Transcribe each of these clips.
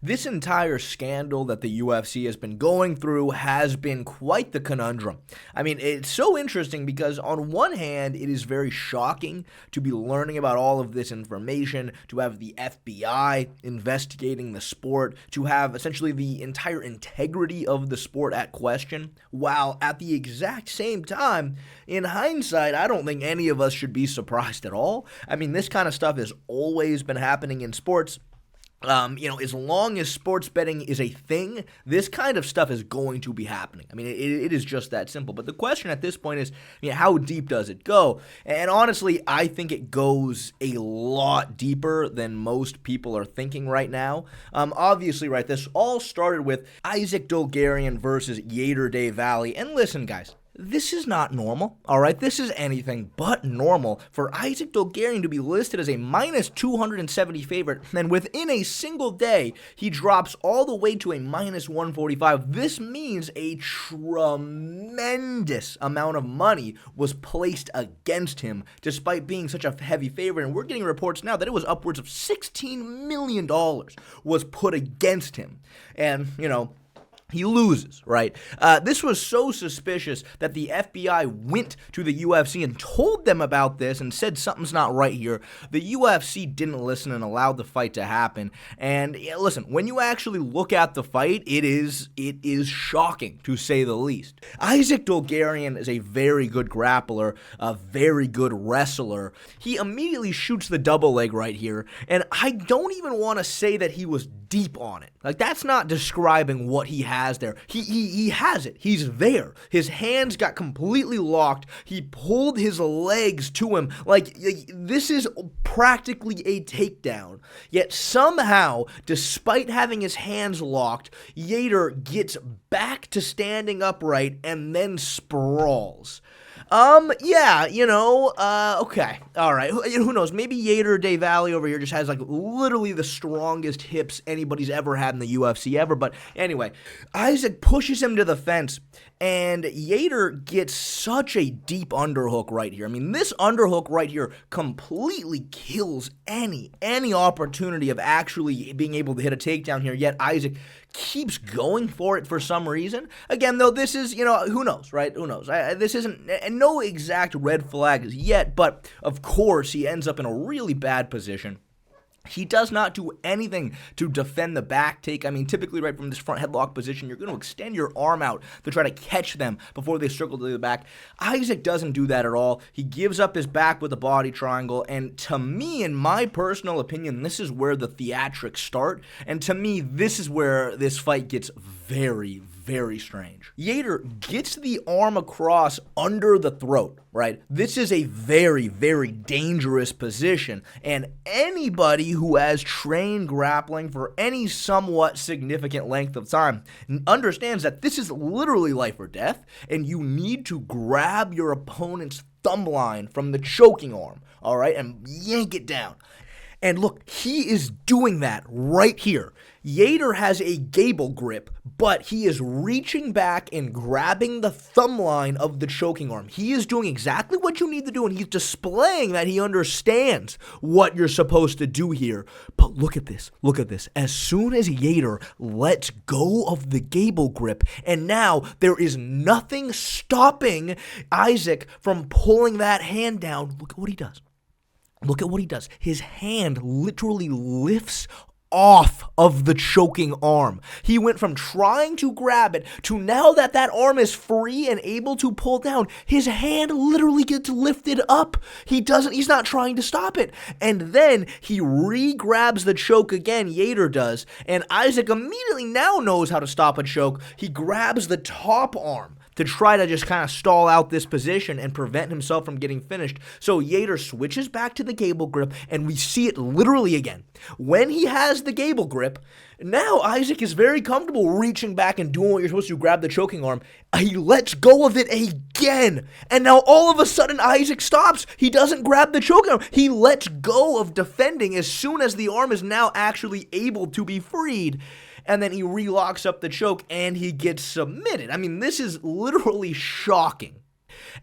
This entire scandal that the UFC has been going through has been quite the conundrum. I mean, it's so interesting because on one hand, it is very shocking to be learning about all of this information, to have the FBI investigating the sport, to have essentially the entire integrity of the sport at question, while at the exact same time, in hindsight, I don't think any of us should be surprised at all. I mean, this kind of stuff has always been happening in sports. As long as sports betting is a thing, this kind of stuff is going to be happening. I mean, it is just that simple. But the question at this point is, how deep does it go? And honestly, I think it goes a lot deeper than most people are thinking right now. Obviously, right, this all started with Isaac Dulgarian versus Valle. And listen, guys, this is not normal, all right? This is anything but normal for Isaac Dulgarian to be listed as a minus 270 favorite, and within a single day, he drops all the way to a minus 145. This means a tremendous amount of money was placed against him, despite being such a heavy favorite, and we're getting reports now that it was upwards of $16 million was put against him, and, he loses, right? This was so suspicious that the FBI went to the UFC and told them about this and said something's not right here. The UFC didn't listen and allowed the fight to happen. And listen, when you actually look at the fight, it is shocking, to say the least. Isaac Dulgarian is a very good grappler, a very good wrestler. He immediately shoots the double leg right here, and I don't even want to say that he was deep on it. Like, that's not describing what he has there. He has it. He's there. His hands got completely locked. He pulled his legs to him. Like, this is practically a takedown. Yet somehow, despite having his hands locked, Yater gets back to standing upright and then sprawls. Okay, all right, who knows, maybe Yater or Valle over here just has, literally the strongest hips anybody's ever had in the UFC ever, but anyway, Isaac pushes him to the fence, and Yater gets such a deep underhook right here. I mean, this underhook right here completely kills any opportunity of actually being able to hit a takedown here, yet Isaac keeps going for it for some reason. Again, though, this is, who knows, right? Who knows? This isn't, and no exact red flags yet, but of course he ends up in a really bad position. He does not do anything to defend the back take. I mean, typically right from this front headlock position, you're going to extend your arm out to try to catch them before they circle to the back. Isaac doesn't do that at all. He gives up his back with a body triangle, and to me, in my personal opinion, this is where the theatrics start, and to me, this is where this fight gets very, very strange. Yater gets the arm across under the throat, right? This is a very, very dangerous position, and anybody who has trained grappling for any somewhat significant length of time understands that this is literally life or death, and you need to grab your opponent's thumb line from the choking arm, all right, and yank it down. And look, he is doing that right here. Yater has a gable grip, but he is reaching back and grabbing the thumb line of the choking arm. He is doing exactly what you need to do, and he's displaying that he understands what you're supposed to do here. But look at this. Look at this. As soon as Yater lets go of the gable grip, and now there is nothing stopping Isaac from pulling that hand down, look at what he does. Look at what he does. His hand literally lifts off of the choking arm. He went from trying to grab it to now that arm is free and able to pull down, his hand literally gets lifted up. He's not trying to stop it. And then he re-grabs the choke again, Yater does, and Isaac immediately now knows how to stop a choke. He grabs the top arm to try to just kind of stall out this position and prevent himself from getting finished. So Yater switches back to the gable grip, and we see it literally again. When he has the gable grip, now Isaac is very comfortable reaching back and doing what you're supposed to, grab the choking arm. He lets go of it again. And now all of a sudden Isaac stops. He doesn't grab the choking arm. He lets go of defending as soon as the arm is now actually able to be freed. And then he relocks up the choke and he gets submitted. I mean, this is literally shocking.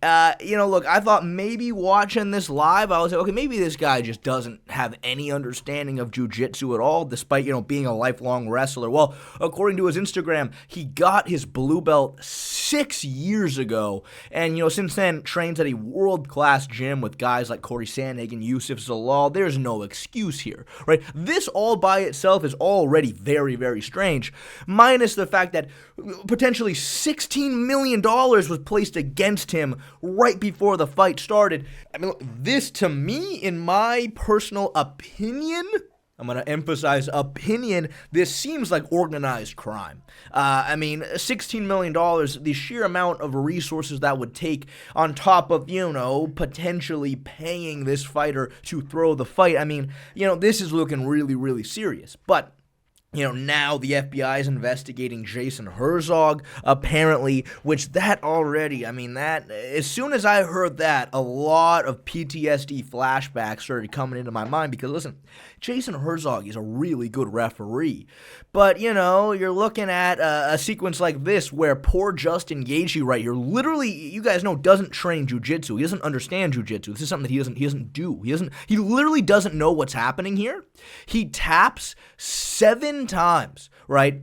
Look, I thought maybe watching this live, I was like, okay, maybe this guy just doesn't have any understanding of jiu-jitsu at all, despite, being a lifelong wrestler. Well, according to his Instagram, he got his blue belt 6 years ago, and, since then, trains at a world-class gym with guys like Corey Sandhagen, Yusuf Zalal. There's no excuse here, right? This all by itself is already very, very strange, minus the fact that potentially $16 million was placed against him right before the fight started. I mean, look, this to me, in my personal opinion, I'm going to emphasize opinion, this seems like organized crime. $16 million, the sheer amount of resources that would take on top of, potentially paying this fighter to throw the fight. This is looking really, really serious. But now the FBI is investigating Jason Herzog, apparently, which that already, that, as soon as I heard that, a lot of PTSD flashbacks started coming into my mind, because, listen, Jason Herzog is a really good referee, but, you're looking at a sequence like this where poor Justin Gaethje right here, literally, you guys know, doesn't train jiu-jitsu. He doesn't understand jiu-jitsu. This is something that he doesn't do. He literally doesn't know what's happening here. He taps 7 times, right?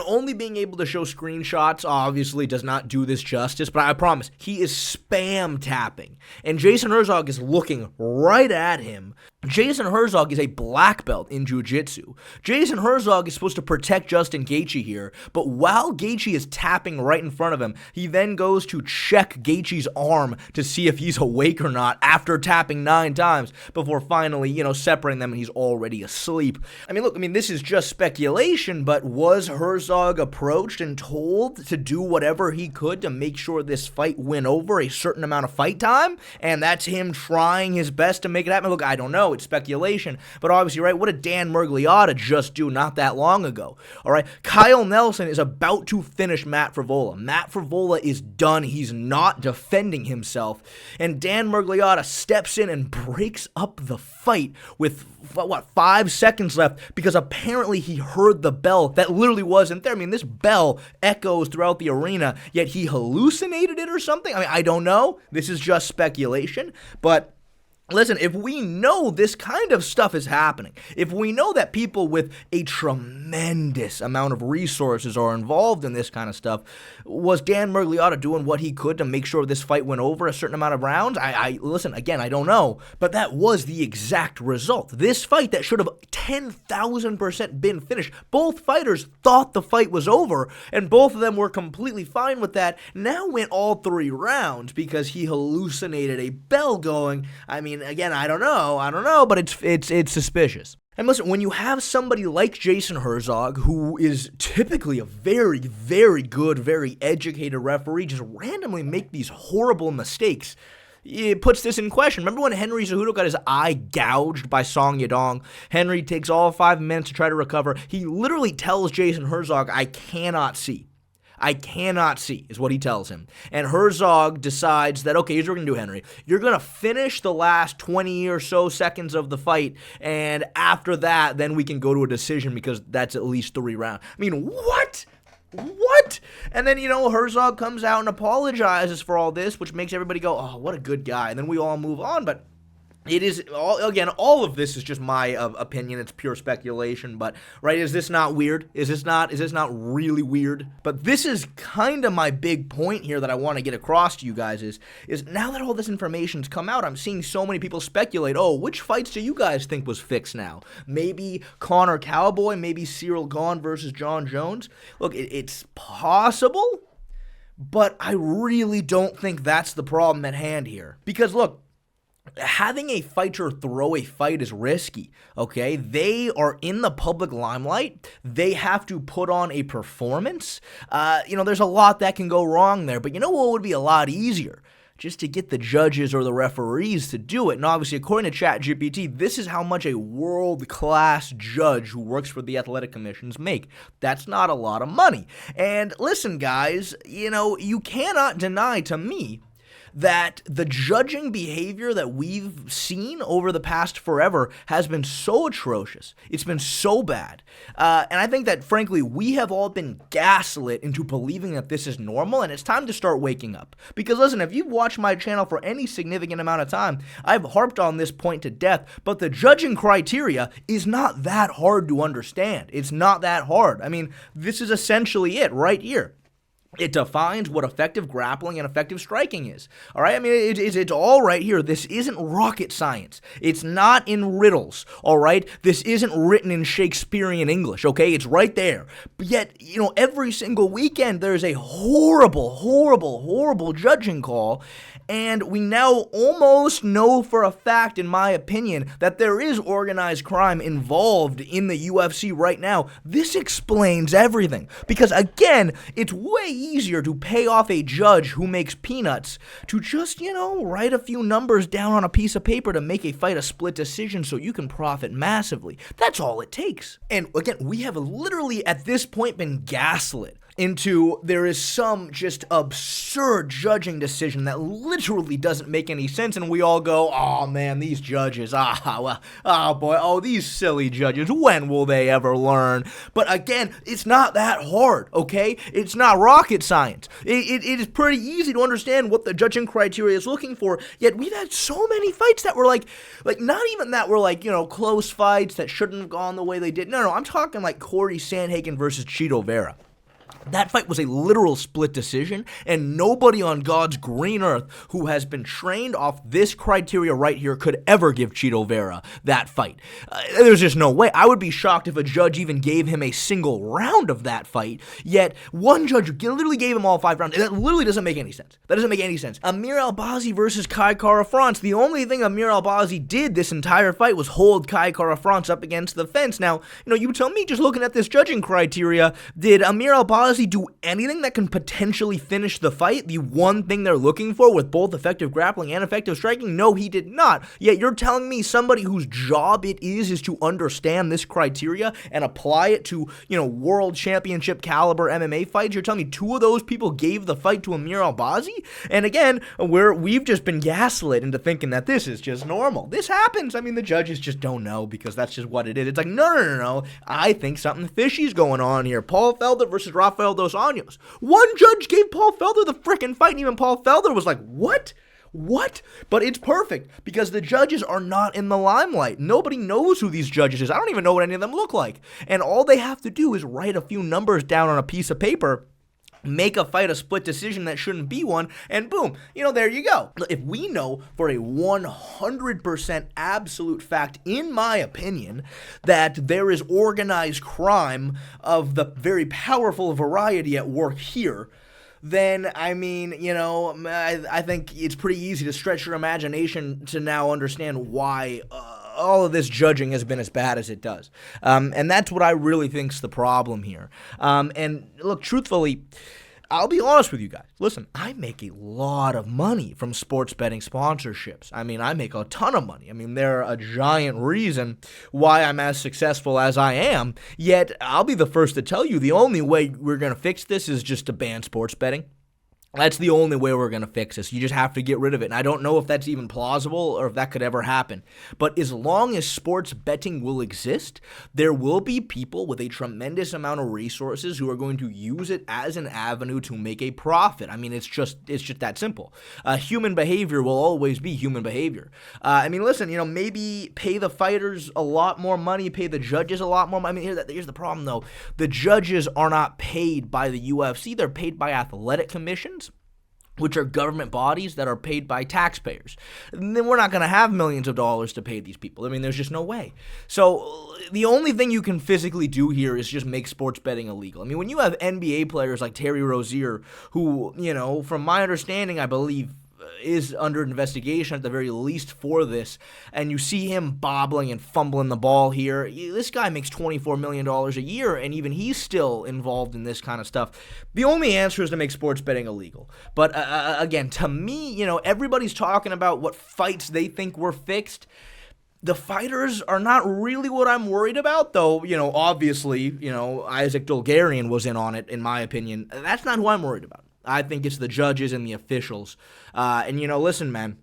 Only being able to show screenshots obviously does not do this justice, but I promise, he is spam tapping. And Jason Herzog is looking right at him. Jason Herzog is a black belt in jiu-jitsu. Jason Herzog is supposed to protect Justin Gaethje here, but while Gaethje is tapping right in front of him, he then goes to check Gaethje's arm to see if he's awake or not after tapping 9 times before finally, separating them, and he's already asleep. This is just speculation, but was Herzog approached and told to do whatever he could to make sure this fight went over a certain amount of fight time? And that's him trying his best to make it happen? Look, I don't know. It's speculation, but obviously, right, what did Dan Miragliotta just do not that long ago? All right, Kyle Nelson is about to finish Matt Frevola. Matt Frevola is done. He's not defending himself, and Dan Miragliotta steps in and breaks up the fight with, 5 seconds left, because apparently he heard the bell that literally wasn't there. This bell echoes throughout the arena, yet he hallucinated it or something? I don't know. This is just speculation, but listen, if we know this kind of stuff is happening, if we know that people with a tremendous amount of resources are involved in this kind of stuff, was Dan Miragliotta doing what he could to make sure this fight went over a certain amount of rounds? Listen, again, I don't know, but that was the exact result. This fight that should have 10,000% been finished, both fighters thought the fight was over, and both of them were completely fine with that, now went all 3 rounds because he hallucinated a bell going. Again, I don't know, but it's suspicious. And listen, when you have somebody like Jason Herzog, who is typically a very, very good, very educated referee, just randomly make these horrible mistakes, it puts this in question. Remember when Henry Cejudo got his eye gouged by Song Yadong? Henry takes all 5 minutes to try to recover. He literally tells Jason Herzog, I cannot see, is what he tells him. And Herzog decides that, okay, here's what we're going to do, Henry. You're going to finish the last 20 or so seconds of the fight, and after that, then we can go to a decision, because that's at least 3 rounds. What? What? And then, Herzog comes out and apologizes for all this, which makes everybody go, oh, what a good guy. And then we all move on, but it is, all of this is just my opinion. It's pure speculation, but, right, is this not weird? Is this not really weird? But this is kind of my big point here that I want to get across to you guys is now that all this information's come out, I'm seeing so many people speculate, which fights do you guys think was fixed now? Maybe Connor Cowboy, maybe Cyril Gahn versus John Jones? Look, it's possible, but I really don't think that's the problem at hand here. Because, look, having a fighter throw a fight is risky, okay? They are in the public limelight. They have to put on a performance. There's a lot that can go wrong there, but you know what would be a lot easier? Just to get the judges or the referees to do it. And obviously, according to ChatGPT, this is how much a world-class judge who works for the athletic commissions make. That's not a lot of money. And listen, guys, you cannot deny to me that the judging behavior that we've seen over the past forever has been so atrocious. It's been so bad. And I think that, frankly, we have all been gaslit into believing that this is normal, and it's time to start waking up. Because, listen, if you've watched my channel for any significant amount of time, I've harped on this point to death, but the judging criteria is not that hard to understand. It's not that hard. I mean, this is essentially it right here. It defines what effective grappling and effective striking is. All right? I mean, it's all right here. This isn't rocket science. It's not in riddles. All right? This isn't written in Shakespearean English. Okay? It's right there. But yet, every single weekend there's a horrible, horrible, horrible judging call. And we now almost know for a fact, in my opinion, that there is organized crime involved in the UFC right now. This explains everything. Because, again, it's way easier to pay off a judge who makes peanuts to just, write a few numbers down on a piece of paper to make a fight a split decision so you can profit massively. That's all it takes. And, again, we have literally at this point been gaslit into there is some just absurd judging decision that literally doesn't make any sense, and we all go, oh man, these judges, these silly judges, when will they ever learn? But again, it's not that hard, okay? It's not rocket science. It is pretty easy to understand what the judging criteria is looking for, yet we've had so many fights that were like not even that were close fights that shouldn't have gone the way they did. No, I'm talking like Corey Sandhagen versus Chito Vera. That fight was a literal split decision, and nobody on God's green earth who has been trained off this criteria right here could ever give Chito Vera that fight. There's just no way. I would be shocked if a judge even gave him a single round of that fight, yet one judge literally gave him all 5 rounds. That literally doesn't make any sense. That doesn't make any sense. Amir Albazi versus Kai Kara-France. The only thing Amir Albazi did this entire fight was hold Kai Kara-France up against the fence. Now, you tell me, just looking at this judging criteria, did Amir Albazi do anything that can potentially finish the fight? The one thing they're looking for with both effective grappling and effective striking? No, he did not. Yet you're telling me somebody whose job it is to understand this criteria and apply it to, world championship caliber MMA fights. You're telling me 2 of those people gave the fight to Amir Albazi? And again, we've just been gaslit into thinking that this is just normal. This happens. I mean, the judges just don't know because that's just what it is. It's like, no. I think something fishy's going on here. Paul Felder versus Rafael Dos Anjos. One judge gave Paul Felder the frickin' fight, and even Paul Felder was like, what? But it's perfect, because the judges are not in the limelight. Nobody knows who these judges is. I don't even know what any of them look like. And all they have to do is write a few numbers down on a piece of paper, make a fight a split decision that shouldn't be one, and boom, there you go. If we know for a 100% absolute fact, in my opinion, that there is organized crime of the very powerful variety at work here, then, I mean, I think it's pretty easy to stretch your imagination to now understand why all of this judging has been as bad as it does. And that's what I really think's the problem here. And look, truthfully, I'll be honest with you guys. Listen, I make a lot of money from sports betting sponsorships. I mean, I make a ton of money. I mean, they're a giant reason why I'm as successful as I am. Yet, I'll be the first to tell you, the only way we're going to fix this is just to ban sports betting. That's the only way we're going to fix this. You just have to get rid of it. And I don't know if that's even plausible or if that could ever happen. But as long as sports betting will exist, there will be people with a tremendous amount of resources who are going to use it as an avenue to make a profit. I mean, it's just that simple. Human behavior will always be human behavior. I mean, listen, maybe pay the fighters a lot more money, pay the judges a lot more money. I mean, here's the problem, though. The judges are not paid by the UFC. They're paid by athletic commissions, which are government bodies that are paid by taxpayers. And then we're not going to have millions of dollars to pay these people. I mean, there's just no way. So the only thing you can physically do here is just make sports betting illegal. I mean, when you have NBA players like Terry Rozier, who, from my understanding, I believe, is under investigation at the very least for this, and you see him bobbling and fumbling the ball here. This guy makes $24 million a year, and even he's still involved in this kind of stuff. The only answer is to make sports betting illegal. But again, to me, everybody's talking about what fights they think were fixed. The fighters are not really what I'm worried about, though, obviously, Isaac Dulgarian was in on it, in my opinion. That's not who I'm worried about. I think it's the judges and the officials. And, listen, man.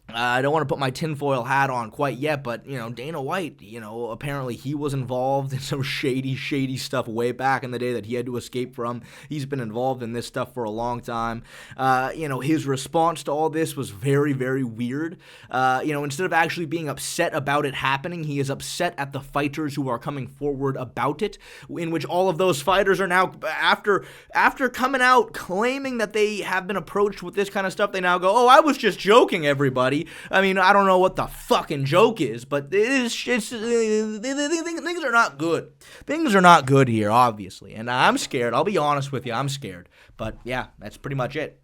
I don't want to put my tinfoil hat on quite yet, but, Dana White, apparently he was involved in some shady stuff way back in the day that he had to escape from. He's been involved in this stuff for a long time. His response to all this was very, very weird. Instead of actually being upset about it happening, he is upset at the fighters who are coming forward about it, in which all of those fighters are now, after coming out claiming that they have been approached with this kind of stuff, they now go, oh, I was just joking, everybody. I mean, I don't know what the fucking joke is, but things are not good. Things are not good here, obviously, and I'm scared. I'll be honest with you, I'm scared. But yeah, that's pretty much it.